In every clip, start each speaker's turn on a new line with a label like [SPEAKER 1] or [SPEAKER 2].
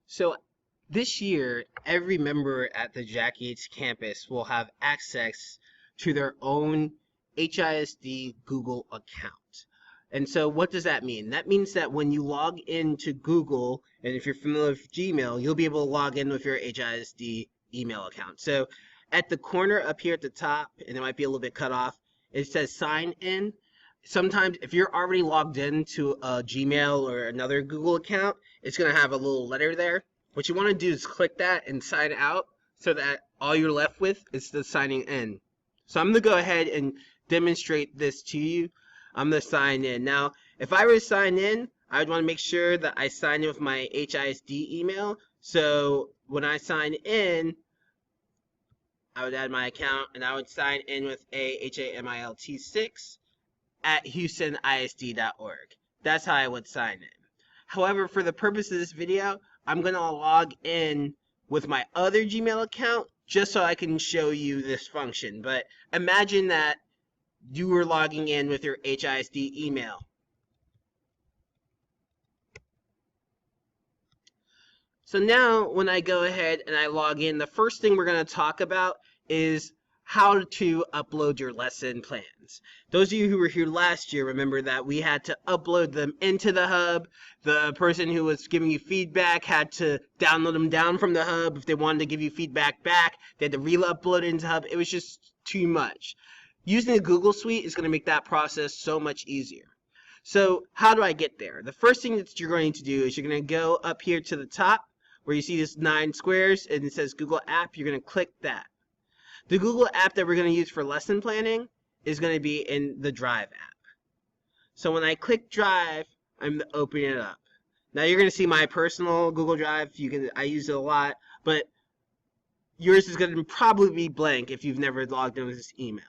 [SPEAKER 1] So this year, every member at the Jack Yates campus will have access to their own HISD Google account. And so what does that mean? That means that when you log into Google, and if you're familiar with Gmail, you'll be able to log in with your HISD email account. So at the corner up here at the top, and it might be a little bit cut off, it says sign in. Sometimes if you're already logged into a Gmail or another Google account, it's going to have a little letter there. What you want to do is click that and sign out so that all you're left with is the signing in. So I'm going to go ahead and demonstrate this to you. I'm going to sign in. Now, if I were to sign in, I would want to make sure that I sign in with my HISD email. So when I sign in, I would add my account and I would sign in with AHAMILT6 at HoustonISD.org. That's how I would sign in. However, for the purpose of this video, I'm going to log in with my other Gmail account just so I can show you this function. But imagine that you were logging in with your HISD email. So now when I go ahead and I log in, the first thing we're going to talk about is how to upload your lesson plans. Those of you who were here last year remember that we had to upload them into the hub. The person who was giving you feedback had to download them down from the hub. If they wanted to give you feedback back, they had to re-upload it into the hub. It was just too much. Using the Google Suite is going to make that process so much easier. So how do I get there? The first thing that you're going to do is you're going to go up here to the top where you see this 9 squares and it says Google App. You're going to click that. The Google app that we're going to use for lesson planning is going to be in the Drive app. So when I click Drive, I'm going to open it up. Now you're going to see my personal Google Drive. I use it a lot, but yours is going to probably be blank if you've never logged in with this email.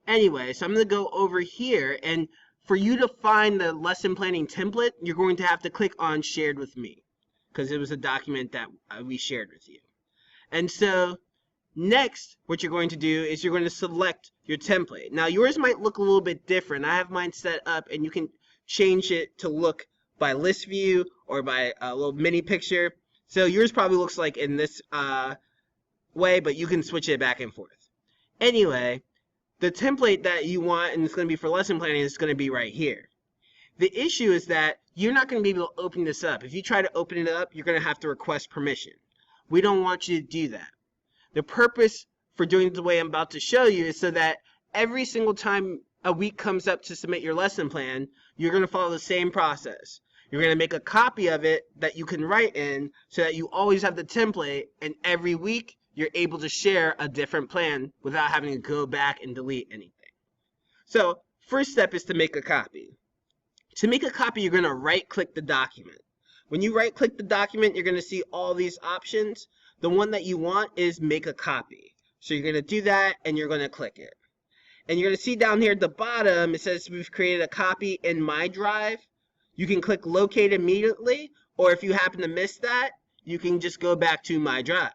[SPEAKER 1] Anyway, so I'm going to go over here, and for you to find the lesson planning template, you're going to have to click on Shared with Me, because it was a document that we shared with you. And so next, what you're going to do is you're going to select your template. Now, yours might look a little bit different. I have mine set up, and you can change it to look by list view or by a little mini picture. So yours probably looks like in this way, but you can switch it back and forth. Anyway, the template that you want, and it's going to be for lesson planning, is going to be right here. The issue is that you're not going to be able to open this up. If you try to open it up, you're going to have to request permission. We don't want you to do that. The purpose for doing it the way I'm about to show you is so that every single time a week comes up to submit your lesson plan, you're going to follow the same process. You're going to make a copy of it that you can write in so that you always have the template, and every week you're able to share a different plan without having to go back and delete anything. So first step is to make a copy. To make a copy, you're going to right-click the document. When you right-click the document, you're going to see all these options. The one that you want is make a copy. So you're going to do that, and you're going to click it. And you're going to see down here at the bottom, it says we've created a copy in My Drive. You can click Locate immediately, or if you happen to miss that, you can just go back to My Drive.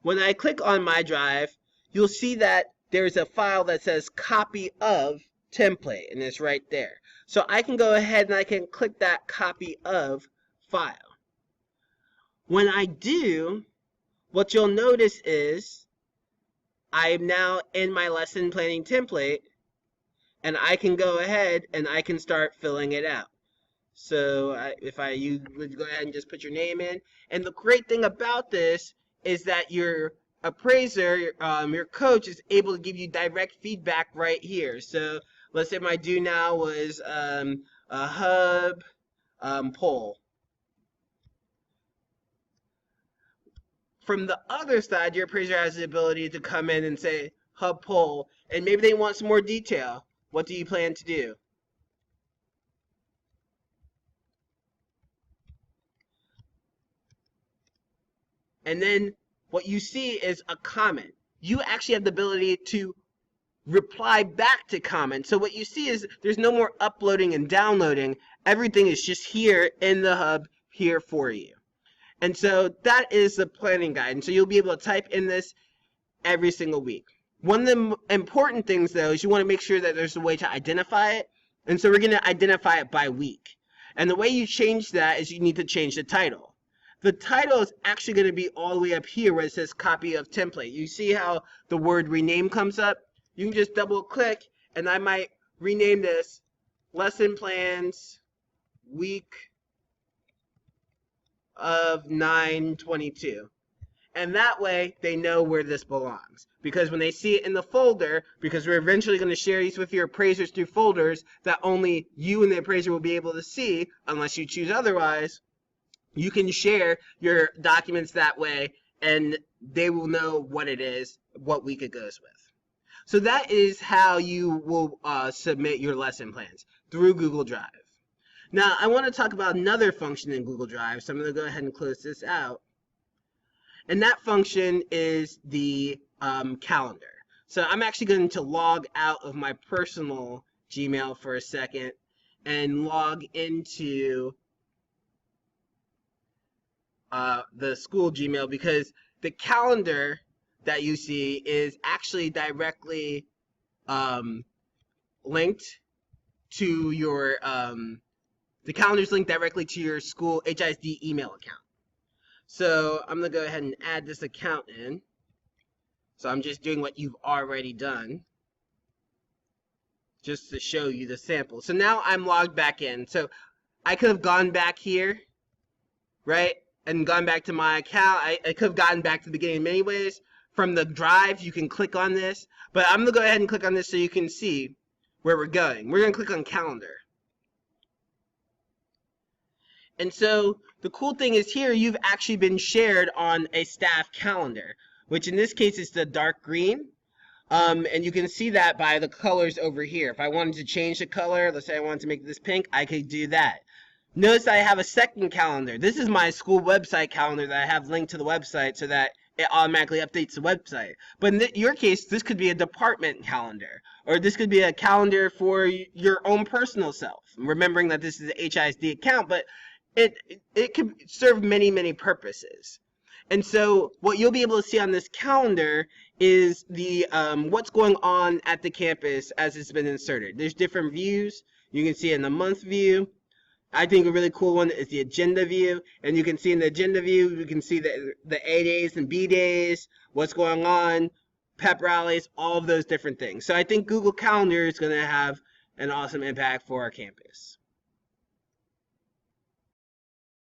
[SPEAKER 1] When I click on My Drive, you'll see that there's a file that says Copy of Template, and it's right there. So I can go ahead and I can click that Copy of file. When I do, what you'll notice is I am now in my lesson planning template, and I can go ahead and I can start filling it out. So you would go ahead and just put your name in. And the great thing about this is that your appraiser, your coach, is able to give you direct feedback right here. So let's say my do now was a hub poll. From the other side, your appraiser has the ability to come in and say hub poll, and maybe they want some more detail. What do you plan to do? And then what you see is a comment. You actually have the ability to reply back to comments. So what you see is there's no more uploading and downloading. Everything is just here in the hub here for you. And so that is the planning guide. And so you'll be able to type in this every single week. One of the important things, though, is you want to make sure that there's a way to identify it. And so we're going to identify it by week. And the way you change that is you need to change the title. the title is actually going to be all the way up here where it says copy of template. You see how the word rename comes up? You can just double click, and I might rename this lesson plans week of 9/22. And that way they know where this belongs. Because when they see it in the folder, because we're eventually going to share these with your appraisers through folders that only you and the appraiser will be able to see unless you choose otherwise, you can share your documents that way and they will know what it is, what week it goes with. So that is how you will submit your lesson plans, through Google Drive. Now, I want to talk about another function in Google Drive, so I'm going to go ahead and close this out. And that function is the calendar. So I'm actually going to log out of my personal Gmail for a second and log into the school Gmail, because the calendar that you see is actually directly linked to your, the calendar is linked directly to your school HISD email account. So I'm going to go ahead and add this account in. So I'm just doing what you've already done, just to show you the sample. So now I'm logged back in. So I could have gone back here, right, and gone back to my account. I could have gotten back to the beginning in many ways. From the drive, you can click on this. But I'm going to go ahead and click on this so you can see where we're going. We're going to click on calendar. And so the cool thing is here you've actually been shared on a staff calendar, which in this case is the dark green. And you can see that by the colors over here. If I wanted to change the color, let's say I wanted to make this pink, I could do that. Notice I have a second calendar. This is my school website calendar that I have linked to the website so that it automatically updates the website. But in your case, this could be a department calendar, or this could be a calendar for your own personal self. Remembering that this is an HISD account, but it could serve many, many purposes. And so what you'll be able to see on this calendar is the what's going on at the campus as it's been inserted. There's different views. You can see in the month view. I think a really cool one is the agenda view. And you can see in the agenda view, you can see the A days and B days, what's going on, pep rallies, all of those different things. So I think Google Calendar is going to have an awesome impact for our campus.